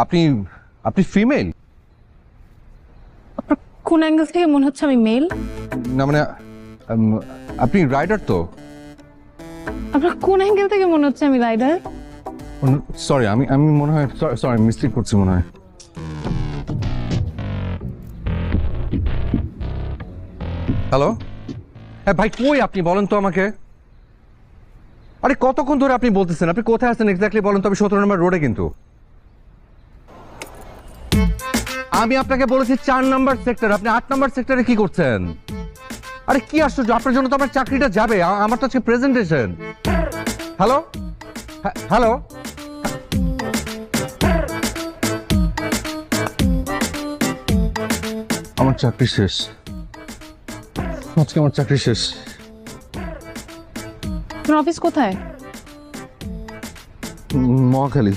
আপনি আপনি ফিমেল? আপনার কোন অ্যাঙ্গেল থেকে মনে হচ্ছে আমি মেল? না মানে আপনি রাইডার তো? আপনার কোন অ্যাঙ্গেল থেকে মনে হচ্ছে আমি রাইডার? সরি, আমি আমি মনে হয় সরি মিস্টেক করছি মনে হয়। হ্যালো, হ্যাঁ ভাই কই আপনি বলেন তো আমাকে। আরে কতক্ষণ ধরে আপনি বলতেছেন, আপনি কোথায় আছেন এক্স্যাক্টলি বলেন তো। আমি 17 নম্বর রোডে, কিন্তু আমি আপনাকে বলেছি 4 নম্বর সেক্টর, আপনি 8 নম্বর সেক্টরে কি করছেন? আরে কি আশ্চর্য, আপনার জন্য তো আমার চাকরিটা যাবে, আমার তো আজকে প্রেজেন্টেশন। হ্যালো হ্যালো, আমার চাকরি শেষ, আজকে আমার চাকরি শেষ। আপনার অফিস কোথায়? মহাখালী।